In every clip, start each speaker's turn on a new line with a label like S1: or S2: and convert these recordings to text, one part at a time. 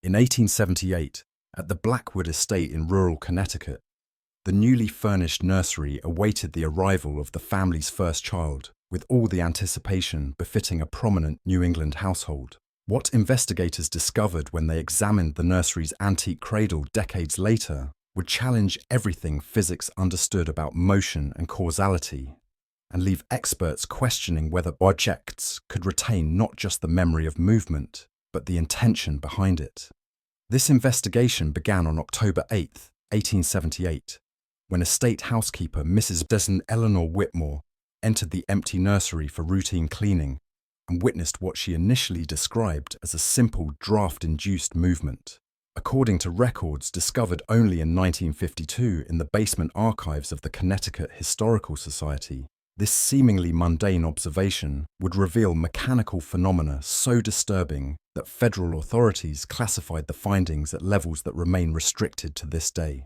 S1: In 1878, at the Blackwood Estate in rural Connecticut, the newly furnished nursery awaited the arrival of the family's first child, with all the anticipation befitting a prominent New England household. What investigators discovered when they examined the nursery's antique cradle decades later would challenge everything physics understood about motion and causality, and leave experts questioning whether objects could retain not just the memory of movement, but the intention behind it. This investigation began on October 8, 1878, when estate housekeeper Mrs. Desmond Eleanor Whitmore entered the empty nursery for routine cleaning and witnessed what she initially described as a simple draft-induced movement. According to records discovered only in 1952 in the basement archives of the Connecticut Historical Society, this seemingly mundane observation would reveal mechanical phenomena so disturbing that federal authorities classified the findings at levels that remain restricted to this day.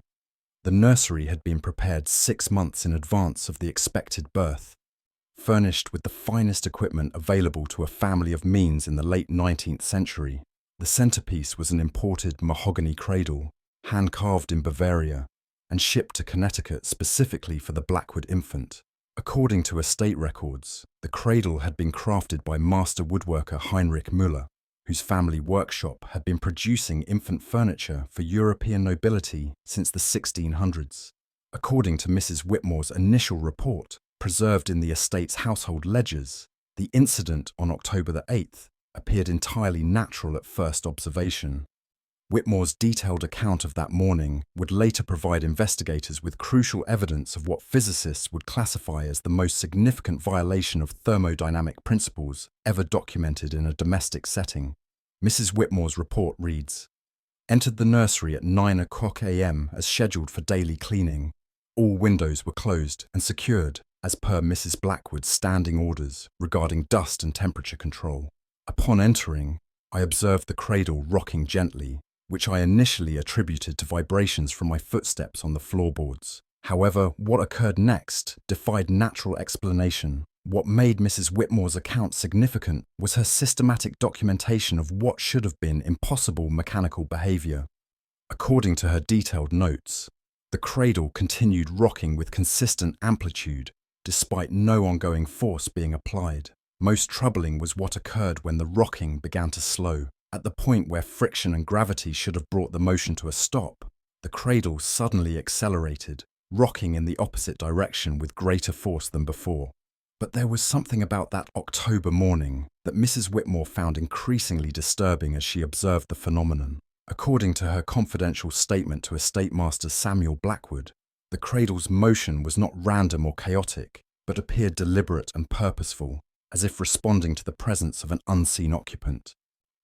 S1: The nursery had been prepared 6 months in advance of the expected birth, furnished with the finest equipment available to a family of means in the late 19th century. The centerpiece was an imported mahogany cradle, hand-carved in Bavaria, and shipped to Connecticut specifically for the Blackwood infant. According to estate records, the cradle had been crafted by master woodworker Heinrich Müller, whose family workshop had been producing infant furniture for European nobility since the 1600s. According to Mrs. Whitmore's initial report, preserved in the estate's household ledgers, the incident on October the 8th appeared entirely natural at first observation. Whitmore's detailed account of that morning would later provide investigators with crucial evidence of what physicists would classify as the most significant violation of thermodynamic principles ever documented in a domestic setting. Mrs. Whitmore's report reads, "Entered the nursery at 9 o'clock a.m. as scheduled for daily cleaning. All windows were closed and secured as per Mrs. Blackwood's standing orders regarding dust and temperature control. Upon entering, I observed the cradle rocking gently, which I initially attributed to vibrations from my footsteps on the floorboards. However, what occurred next defied natural explanation. What made Mrs. Whitmore's account significant was her systematic documentation of what should have been impossible mechanical behavior. According to her detailed notes, the cradle continued rocking with consistent amplitude, despite no ongoing force being applied. Most troubling was what occurred when the rocking began to slow. At the point where friction and gravity should have brought the motion to a stop, the cradle suddenly accelerated, rocking in the opposite direction with greater force than before. But there was something about that October morning that Mrs. Whitmore found increasingly disturbing as she observed the phenomenon. According to her confidential statement to estate master Samuel Blackwood, the cradle's motion was not random or chaotic, but appeared deliberate and purposeful, as if responding to the presence of an unseen occupant.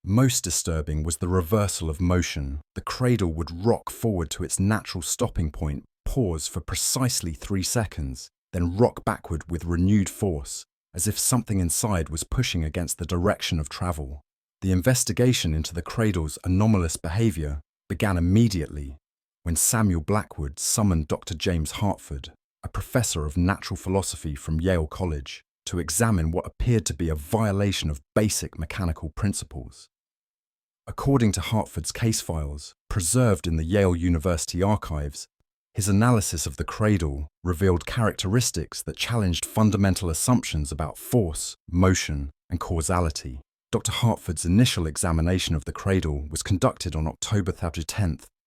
S1: Most disturbing was the reversal of motion. The cradle would rock forward to its natural stopping point, pause for precisely 3 seconds, then rock backward with renewed force, as if something inside was pushing against the direction of travel. The investigation into the cradle's anomalous behavior began immediately when Samuel Blackwood summoned Dr. James Hartford, a professor of natural philosophy from Yale College, to examine what appeared to be a violation of basic mechanical principles. According to Hartford's case files, preserved in the Yale University archives, his analysis of the cradle revealed characteristics that challenged fundamental assumptions about force, motion, and causality. Dr. Hartford's initial examination of the cradle was conducted on October 10,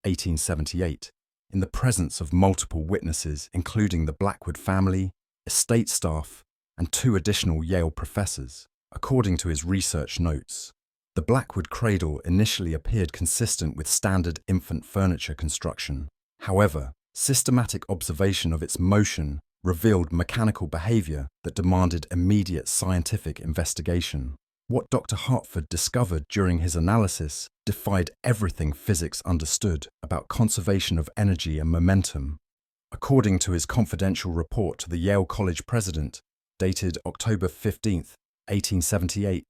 S1: 1878, in the presence of multiple witnesses including the Blackwood family, estate staff, and 2 additional Yale professors. According to his research notes, the Blackwood cradle initially appeared consistent with standard infant furniture construction. However, systematic observation of its motion revealed mechanical behavior that demanded immediate scientific investigation. What Dr. Hartford discovered during his analysis defied everything physics understood about conservation of energy and momentum. According to his confidential report to the Yale College president, dated October 15, 1878,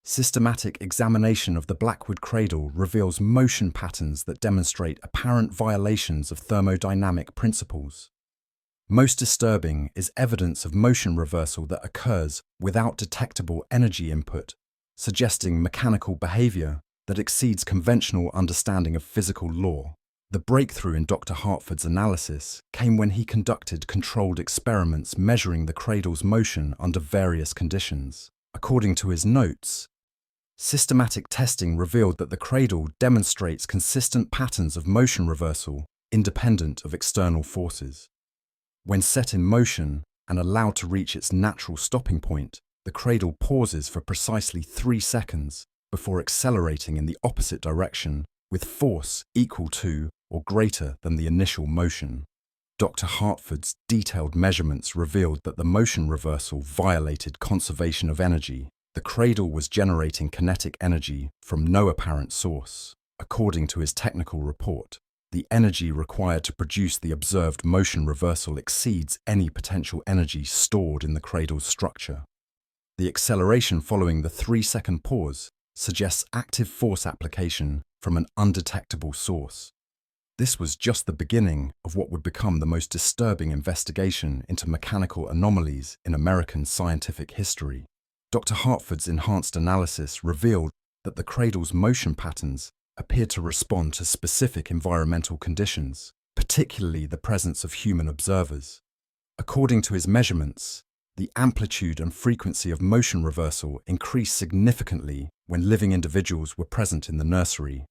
S1: systematic examination of the Blackwood cradle reveals motion patterns that demonstrate apparent violations of thermodynamic principles. Most disturbing is evidence of motion reversal that occurs without detectable energy input, suggesting mechanical behavior that exceeds conventional understanding of physical law. The breakthrough in Dr. Hartford's analysis came when he conducted controlled experiments measuring the cradle's motion under various conditions. According to his notes, systematic testing revealed that the cradle demonstrates consistent patterns of motion reversal independent of external forces. When set in motion and allowed to reach its natural stopping point, the cradle pauses for precisely 3 seconds before accelerating in the opposite direction with force equal to or greater than the initial motion. Dr. Hartford's detailed measurements revealed that the motion reversal violated conservation of energy. The cradle was generating kinetic energy from no apparent source. According to his technical report, the energy required to produce the observed motion reversal exceeds any potential energy stored in the cradle's structure. The acceleration following the 3-second pause suggests active force application from an undetectable source. This was just the beginning of what would become the most disturbing investigation into mechanical anomalies in American scientific history. Dr. Hartford's enhanced analysis revealed that the cradle's motion patterns appeared to respond to specific environmental conditions, particularly the presence of human observers. According to his measurements, the amplitude and frequency of motion reversal increased significantly when living individuals were present in the nursery,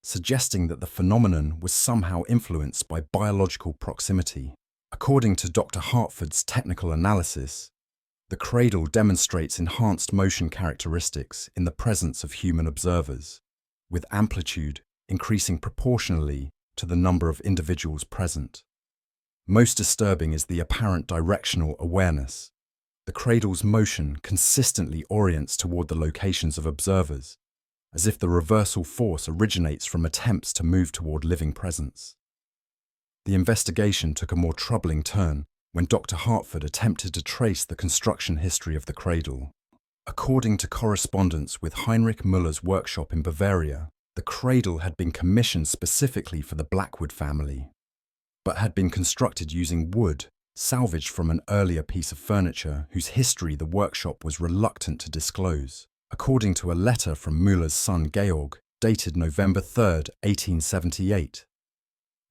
S1: suggesting that the phenomenon was somehow influenced by biological proximity. According to Dr. Hartford's technical analysis, the cradle demonstrates enhanced motion characteristics in the presence of human observers, with amplitude increasing proportionally to the number of individuals present. Most disturbing is the apparent directional awareness. The cradle's motion consistently orients toward the locations of observers, as if the reversal force originates from attempts to move toward living presence. The investigation took a more troubling turn when Dr. Hartford attempted to trace the construction history of the cradle. According to correspondence with Heinrich Müller's workshop in Bavaria, the cradle had been commissioned specifically for the Blackwood family, but had been constructed using wood salvaged from an earlier piece of furniture whose history the workshop was reluctant to disclose. According to a letter from Müller's son Georg, dated November 3, 1878,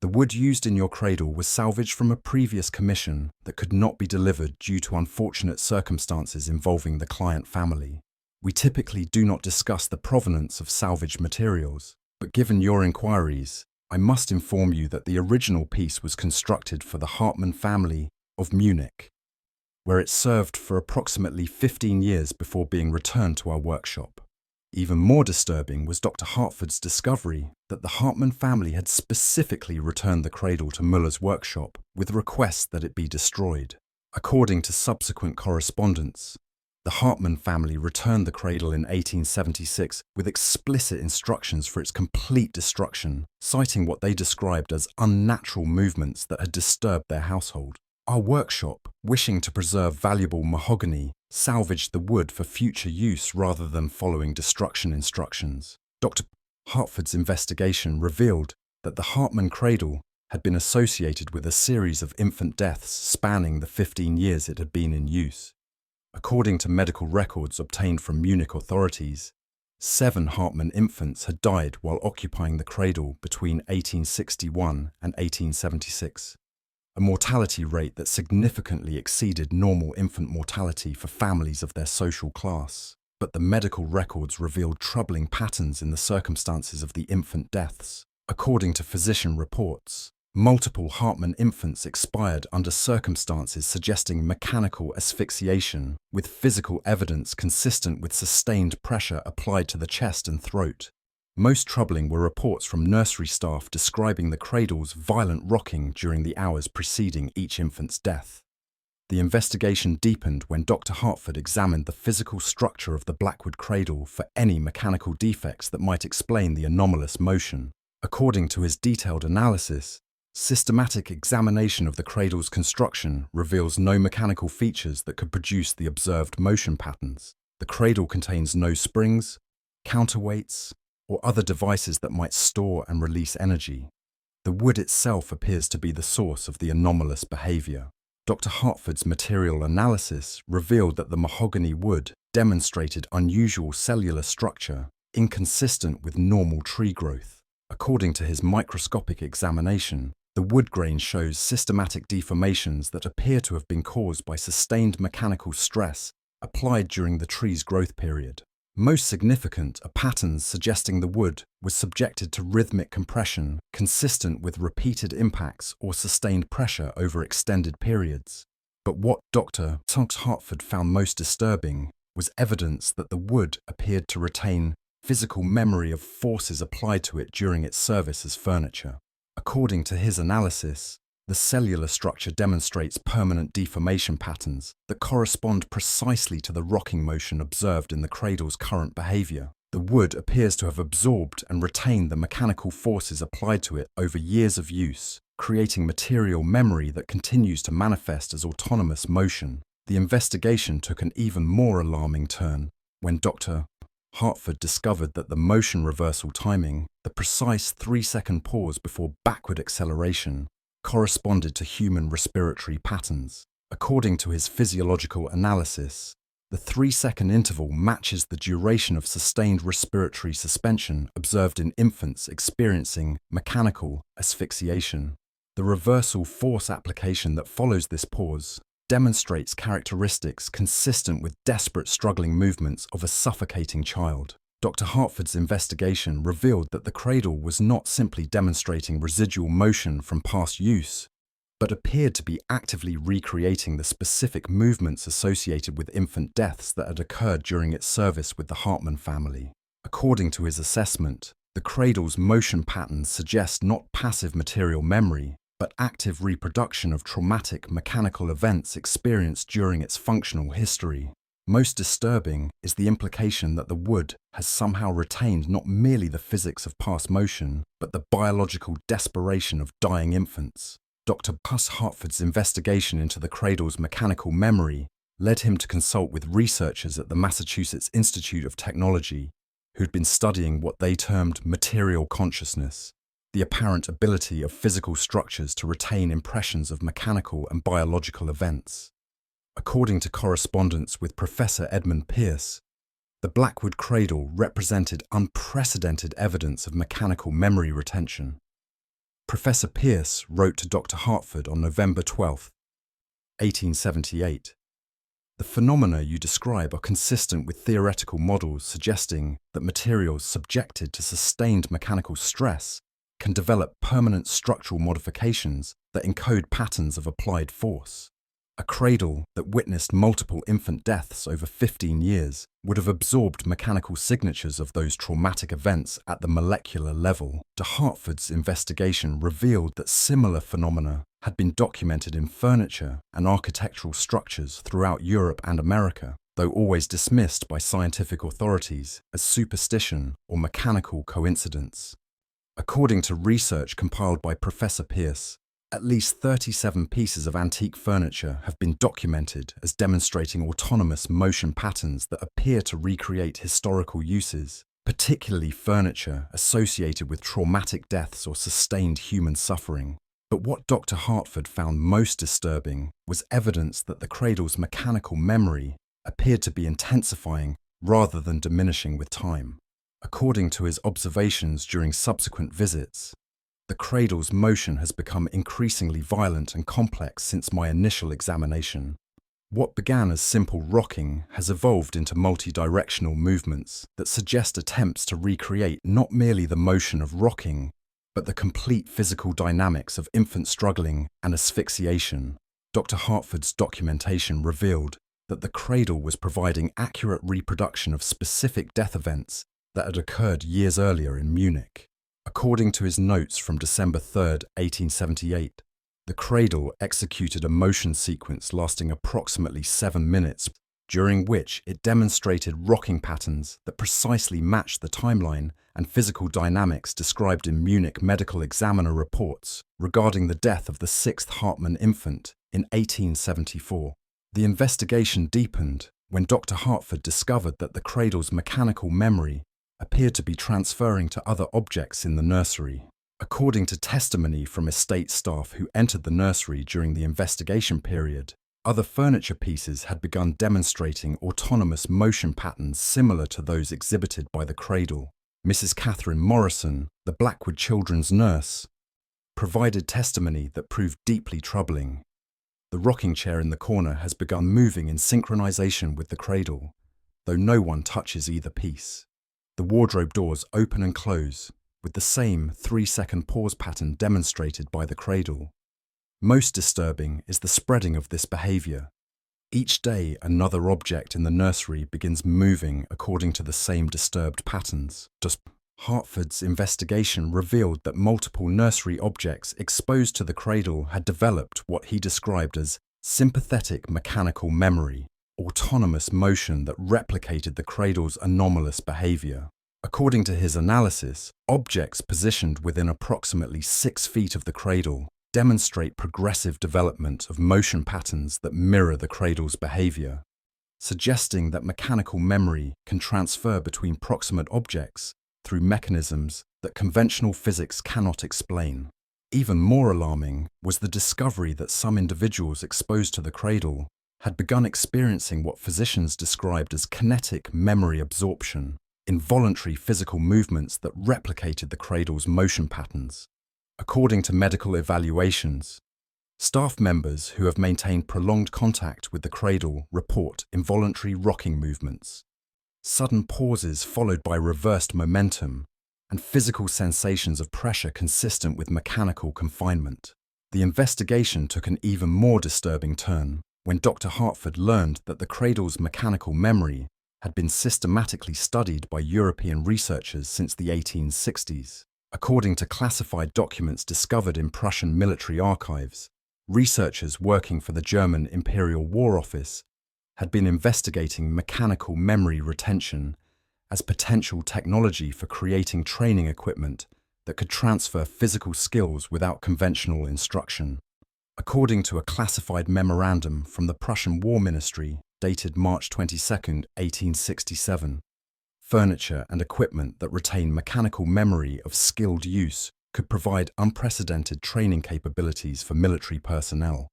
S1: the wood used in your cradle was salvaged from a previous commission that could not be delivered due to unfortunate circumstances involving the client family. We typically do not discuss the provenance of salvaged materials, but given your inquiries, I must inform you that the original piece was constructed for the Hartmann family of Munich, where it served for approximately 15 years before being returned to our workshop. Even more disturbing was Dr. Hartford's discovery that the Hartmann family had specifically returned the cradle to Müller's workshop with requests that it be destroyed. According to subsequent correspondence, the Hartmann family returned the cradle in 1876 with explicit instructions for its complete destruction, citing what they described as unnatural movements that had disturbed their household. Our workshop, wishing to preserve valuable mahogany, salvaged the wood for future use rather than following destruction instructions. Dr. Hartford's investigation revealed that the Hartmann cradle had been associated with a series of infant deaths spanning the 15 years it had been in use. According to medical records obtained from Munich authorities, 7 Hartmann infants had died while occupying the cradle between 1861 and 1876. A mortality rate that significantly exceeded normal infant mortality for families of their social class. But the medical records revealed troubling patterns in the circumstances of the infant deaths. According to physician reports, multiple Hartmann infants expired under circumstances suggesting mechanical asphyxiation, with physical evidence consistent with sustained pressure applied to the chest and throat. Most troubling were reports from nursery staff describing the cradle's violent rocking during the hours preceding each infant's death. The investigation deepened when Dr. Hartford examined the physical structure of the Blackwood cradle for any mechanical defects that might explain the anomalous motion. According to his detailed analysis, systematic examination of the cradle's construction reveals no mechanical features that could produce the observed motion patterns. The cradle contains no springs, counterweights, or other devices that might store and release energy. The wood itself appears to be the source of the anomalous behavior. Dr. Hartford's material analysis revealed that the mahogany wood demonstrated unusual cellular structure inconsistent with normal tree growth. According to his microscopic examination, the wood grain shows systematic deformations that appear to have been caused by sustained mechanical stress applied during the tree's growth period. Most significant are patterns suggesting the wood was subjected to rhythmic compression consistent with repeated impacts or sustained pressure over extended periods. But what Dr. Hartford found most disturbing was evidence that the wood appeared to retain physical memory of forces applied to it during its service as furniture. According to his analysis, the cellular structure demonstrates permanent deformation patterns that correspond precisely to the rocking motion observed in the cradle's current behavior. The wood appears to have absorbed and retained the mechanical forces applied to it over years of use, creating material memory that continues to manifest as autonomous motion. The investigation took an even more alarming turn when Dr. Hartford discovered that the motion reversal timing, the precise 3-second pause before backward acceleration, corresponded to human respiratory patterns. According to his physiological analysis, the 3-second interval matches the duration of sustained respiratory suspension observed in infants experiencing mechanical asphyxiation. The reversal force application that follows this pause demonstrates characteristics consistent with desperate struggling movements of a suffocating child. Dr. Hartford's investigation revealed that the cradle was not simply demonstrating residual motion from past use, but appeared to be actively recreating the specific movements associated with infant deaths that had occurred during its service with the Hartman family. According to his assessment, the cradle's motion patterns suggest not passive material memory, but active reproduction of traumatic mechanical events experienced during its functional history. Most disturbing is the implication that the wood has somehow retained not merely the physics of past motion, but the biological desperation of dying infants. Dr. Hartford's investigation into the cradle's mechanical memory led him to consult with researchers at the Massachusetts Institute of Technology, who'd been studying what they termed material consciousness, the apparent ability of physical structures to retain impressions of mechanical and biological events. According to correspondence with Professor Edmund Pierce, the Blackwood cradle represented unprecedented evidence of mechanical memory retention. Professor Pierce wrote to Dr. Hartford on November 12, 1878, "The phenomena you describe are consistent with theoretical models suggesting that materials subjected to sustained mechanical stress can develop permanent structural modifications that encode patterns of applied force. A cradle that witnessed multiple infant deaths over 15 years would have absorbed mechanical signatures of those traumatic events at the molecular level." De Hartford's investigation revealed that similar phenomena had been documented in furniture and architectural structures throughout Europe and America, though always dismissed by scientific authorities as superstition or mechanical coincidence. According to research compiled by Professor Pierce, at least 37 pieces of antique furniture have been documented as demonstrating autonomous motion patterns that appear to recreate historical uses, particularly furniture associated with traumatic deaths or sustained human suffering. But what Dr. Hartford found most disturbing was evidence that the cradle's mechanical memory appeared to be intensifying rather than diminishing with time. According to his observations during subsequent visits, the cradle's motion has become increasingly violent and complex since my initial examination. What began as simple rocking has evolved into multi-directional movements that suggest attempts to recreate not merely the motion of rocking, but the complete physical dynamics of infant struggling and asphyxiation. Dr. Hartford's documentation revealed that the cradle was providing accurate reproduction of specific death events that had occurred years earlier in Munich. According to his notes from December 3, 1878, the cradle executed a motion sequence lasting approximately 7 minutes, during which it demonstrated rocking patterns that precisely matched the timeline and physical dynamics described in Munich medical examiner reports regarding the death of the 6th Hartman infant in 1874. The investigation deepened when Dr. Hartford discovered that the cradle's mechanical memory appeared to be transferring to other objects in the nursery. According to testimony from estate staff who entered the nursery during the investigation period, Other furniture pieces had begun demonstrating autonomous motion patterns similar to those exhibited by the cradle. Mrs. Catherine Morrison, the Blackwood children's nurse, provided testimony that proved deeply troubling. The rocking chair in the corner has begun moving in synchronization with the cradle, though no one touches either piece. The wardrobe doors open and close, with the same 3-second pause pattern demonstrated by the cradle. Most disturbing is the spreading of this behavior. Each day, another object in the nursery begins moving according to the same disturbed patterns. Hartford's investigation revealed that multiple nursery objects exposed to the cradle had developed what he described as sympathetic mechanical memory, autonomous motion that replicated the cradle's anomalous behavior. According to his analysis, objects positioned within approximately 6 feet of the cradle demonstrate progressive development of motion patterns that mirror the cradle's behavior, suggesting that mechanical memory can transfer between proximate objects through mechanisms that conventional physics cannot explain. Even more alarming was the discovery that some individuals exposed to the cradle had begun experiencing what physicians described as kinetic memory absorption, involuntary physical movements that replicated the cradle's motion patterns. According to medical evaluations, staff members who have maintained prolonged contact with the cradle report involuntary rocking movements, sudden pauses followed by reversed momentum, and physical sensations of pressure consistent with mechanical confinement. The investigation took an even more disturbing turn when Dr. Hartford learned that the cradle's mechanical memory had been systematically studied by European researchers since the 1860s. According to classified documents discovered in Prussian military archives, researchers working for the German Imperial War Office had been investigating mechanical memory retention as potential technology for creating training equipment that could transfer physical skills without conventional instruction. According to a classified memorandum from the Prussian War Ministry dated March 22, 1867, furniture and equipment that retain mechanical memory of skilled use could provide unprecedented training capabilities for military personnel.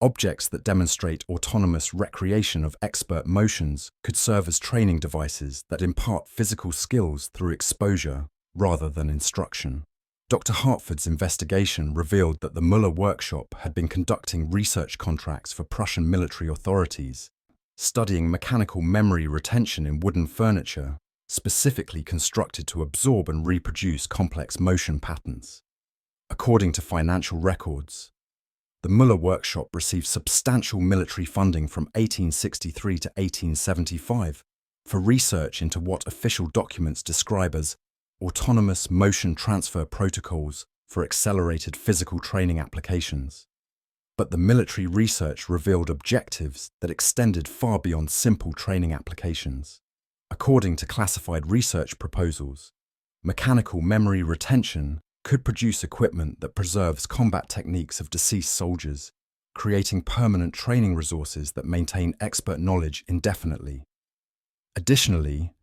S1: Objects that demonstrate autonomous recreation of expert motions could serve as training devices that impart physical skills through exposure rather than instruction. Dr. Hartford's investigation revealed that the Müller workshop had been conducting research contracts for Prussian military authorities, studying mechanical memory retention in wooden furniture, specifically constructed to absorb and reproduce complex motion patterns. According to financial records, the Müller workshop received substantial military funding from 1863 to 1875 for research into what official documents describe as autonomous motion transfer protocols for accelerated physical training applications. But the military research revealed objectives that extended far beyond simple training applications. According to classified research proposals, mechanical memory retention could produce equipment that preserves combat techniques of deceased soldiers, creating permanent training resources that maintain expert knowledge indefinitely. Additionally,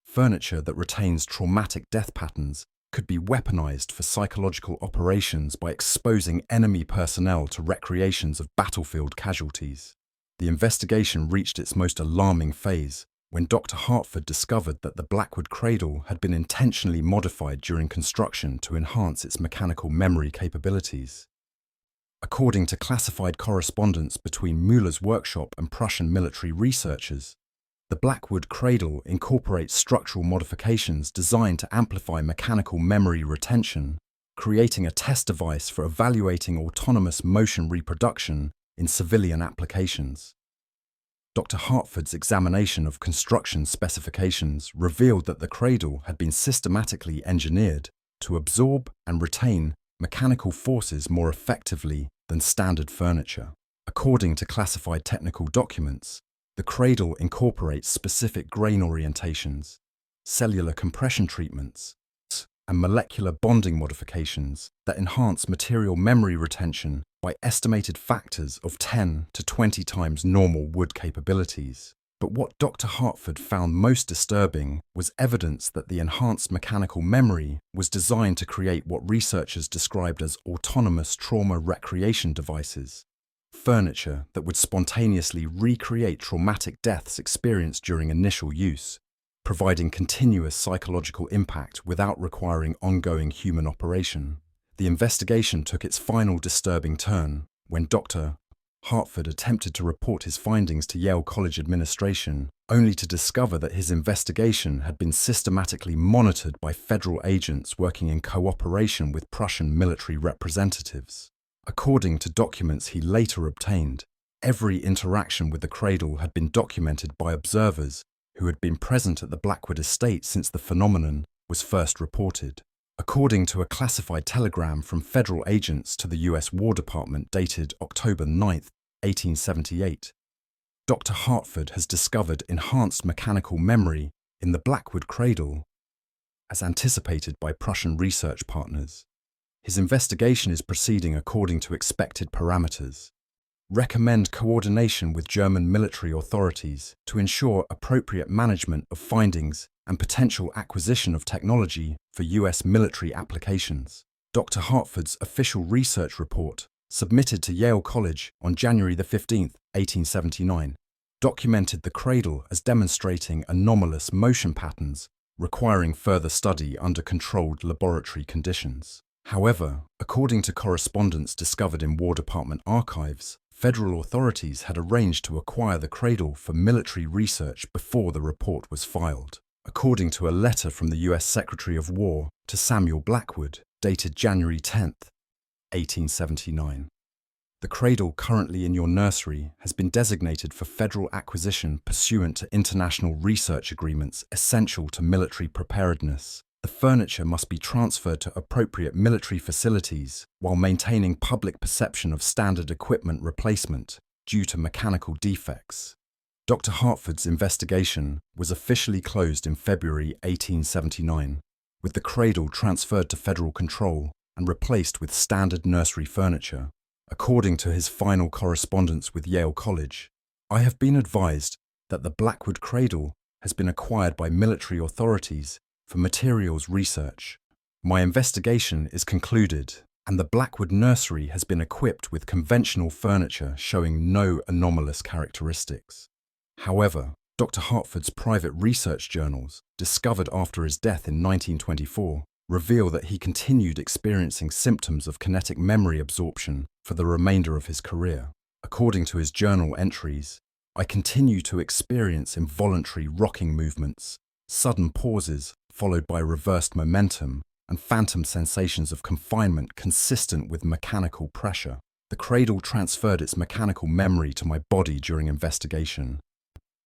S1: furniture that retains traumatic death patterns could be weaponized for psychological operations by exposing enemy personnel to recreations of battlefield casualties. The investigation reached its most alarming phase when Dr. Hartford discovered that the Blackwood cradle had been intentionally modified during construction to enhance its mechanical memory capabilities. According to classified correspondence between Müller's workshop and Prussian military researchers, the Blackwood cradle incorporates structural modifications designed to amplify mechanical memory retention, creating a test device for evaluating autonomous motion reproduction in civilian applications. Dr. Hartford's examination of construction specifications revealed that the cradle had been systematically engineered to absorb and retain mechanical forces more effectively than standard furniture. According to classified technical documents, the cradle incorporates specific grain orientations, cellular compression treatments, and molecular bonding modifications that enhance material memory retention by estimated factors of 10 to 20 times normal wood capabilities. But what Dr. Hartford found most disturbing was evidence that the enhanced mechanical memory was designed to create what researchers described as autonomous trauma recreation devices. furniture that would spontaneously recreate traumatic deaths experienced during initial use, providing continuous psychological impact without requiring ongoing human operation. The investigation took its final disturbing turn when Dr. Hartford attempted to report his findings to Yale College administration, only to discover that his investigation had been systematically monitored by federal agents working in cooperation with Prussian military representatives. According to documents he later obtained, every interaction with the cradle had been documented by observers who had been present at the Blackwood Estate since the phenomenon was first reported. According to a classified telegram from federal agents to the US War Department dated October 9, 1878, Dr. Hartford has discovered enhanced mechanical memory in the Blackwood cradle, as anticipated by Prussian research partners. His investigation is proceeding according to expected parameters. Recommend coordination with German military authorities to ensure appropriate management of findings and potential acquisition of technology for US military applications. Dr. Hartford's official research report, submitted to Yale College on January 15, 1879, documented the cradle as demonstrating anomalous motion patterns requiring further study under controlled laboratory conditions. However, according to correspondence discovered in War Department archives, federal authorities had arranged to acquire the cradle for military research before the report was filed. According to a letter from the US Secretary of War to Samuel Blackwood, dated January 10, 1879, the cradle currently in your nursery has been designated for federal acquisition pursuant to international research agreements essential to military preparedness. The furniture must be transferred to appropriate military facilities while maintaining public perception of standard equipment replacement due to mechanical defects. Dr. Hartford's investigation was officially closed in February 1879, with the cradle transferred to federal control and replaced with standard nursery furniture. According to his final correspondence with Yale College, I have been advised that the Blackwood cradle has been acquired by military authorities for materials research. My investigation is concluded, and the Blackwood nursery has been equipped with conventional furniture showing no anomalous characteristics. However, Dr. Hartford's private research journals, discovered after his death in 1924, reveal that he continued experiencing symptoms of kinetic memory absorption for the remainder of his career. According to his journal entries, I continue to experience involuntary rocking movements, sudden pauses followed by reversed momentum, and phantom sensations of confinement consistent with mechanical pressure. The cradle transferred its mechanical memory to my body during investigation,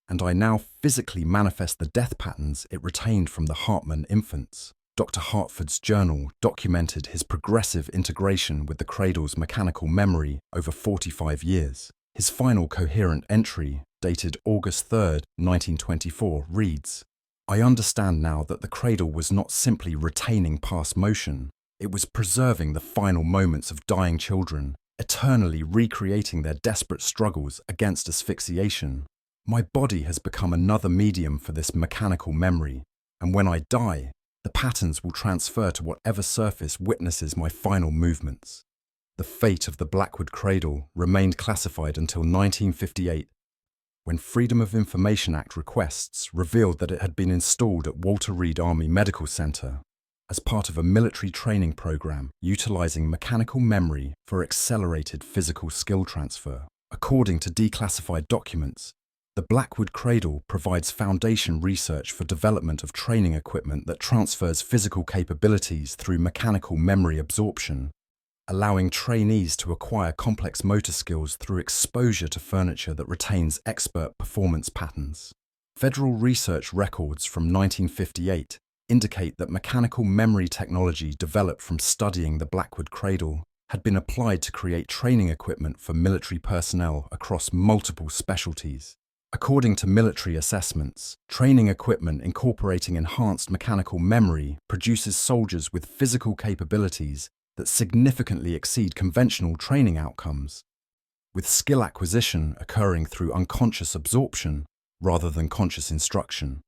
S1: and I now physically manifest the death patterns it retained from the Hartmann infants. Dr. Hartford's journal documented his progressive integration with the cradle's mechanical memory over 45 years. His final coherent entry, dated August 3, 1924, reads, I understand now that the cradle was not simply retaining past motion, it was preserving the final moments of dying children, eternally recreating their desperate struggles against asphyxiation. My body has become another medium for this mechanical memory, and when I die, the patterns will transfer to whatever surface witnesses my final movements. The fate of the Blackwood cradle remained classified until 1958, when Freedom of Information Act requests revealed that it had been installed at Walter Reed Army Medical Center as part of a military training program utilizing mechanical memory for accelerated physical skill transfer. According to declassified documents, the Blackwood cradle provides foundation research for development of training equipment that transfers physical capabilities through mechanical memory absorption, allowing trainees to acquire complex motor skills through exposure to furniture that retains expert performance patterns. Federal research records from 1958 indicate that mechanical memory technology developed from studying the Blackwood cradle had been applied to create training equipment for military personnel across multiple specialties. According to military assessments, training equipment incorporating enhanced mechanical memory produces soldiers with physical capabilities that significantly exceed conventional training outcomes, with skill acquisition occurring through unconscious absorption rather than conscious instruction.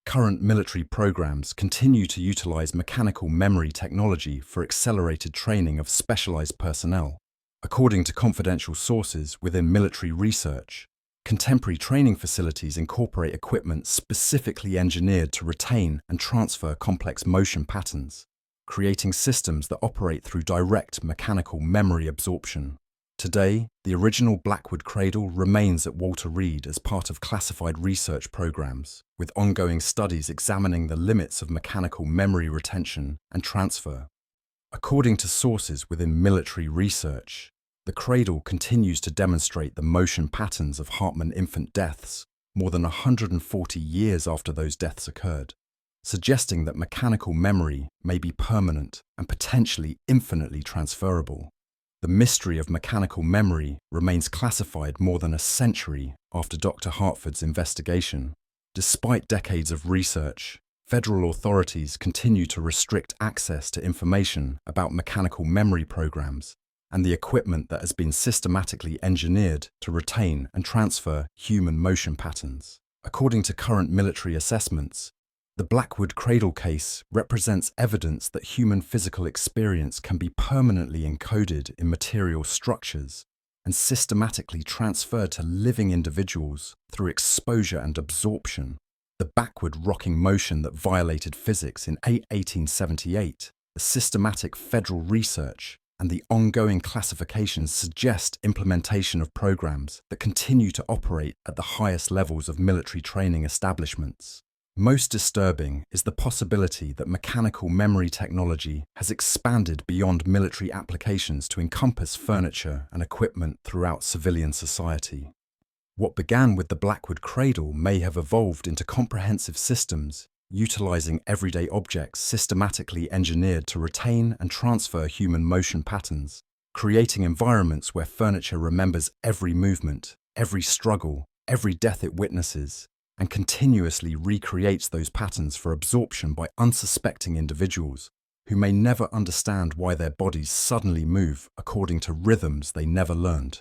S1: Current military programs continue to utilize mechanical memory technology for accelerated training of specialized personnel. According to confidential sources within military research, contemporary training facilities incorporate equipment specifically engineered to retain and transfer complex motion patterns, creating systems that operate through direct mechanical memory absorption. Today, the original Blackwood Cradle remains at Walter Reed as part of classified research programs, with ongoing studies examining the limits of mechanical memory retention and transfer. According to sources within military research, the Cradle continues to demonstrate the motion patterns of Hartman infant deaths more than 140 years after those deaths occurred, suggesting that mechanical memory may be permanent and potentially infinitely transferable. The mystery of mechanical memory remains classified more than a century after Dr. Hartford's investigation. Despite decades of research, federal authorities continue to restrict access to information about mechanical memory programs and the equipment that has been systematically engineered to retain and transfer human motion patterns. According to current military assessments, the Blackwood Cradle case represents evidence that human physical experience can be permanently encoded in material structures and systematically transferred to living individuals through exposure and absorption. The backward rocking motion that violated physics in 1878, the systematic federal research, and the ongoing classifications suggest implementation of programs that continue to operate at the highest levels of military training establishments. Most disturbing is the possibility that mechanical memory technology has expanded beyond military applications to encompass furniture and equipment throughout civilian society. What began with the Blackwood Cradle may have evolved into comprehensive systems utilizing everyday objects systematically engineered to retain and transfer human motion patterns, creating environments where furniture remembers every movement, every struggle, every death it witnesses, and continuously recreates those patterns for absorption by unsuspecting individuals who may never understand why their bodies suddenly move according to rhythms they never learned.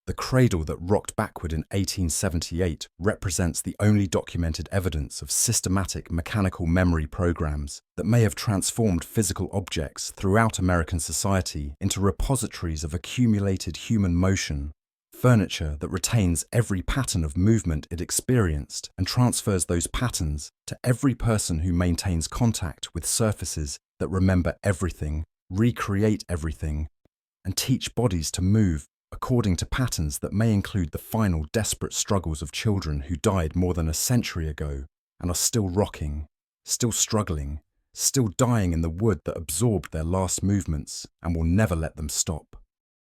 S1: The cradle that rocked backward in 1878 represents the only documented evidence of systematic mechanical memory programs that may have transformed physical objects throughout American society into repositories of accumulated human motion, furniture that retains every pattern of movement it experienced and transfers those patterns to every person who maintains contact with surfaces that remember everything, recreate everything, and teach bodies to move according to patterns that may include the final desperate struggles of children who died more than a century ago and are still rocking, still struggling, still dying in the wood that absorbed their last movements and will never let them stop.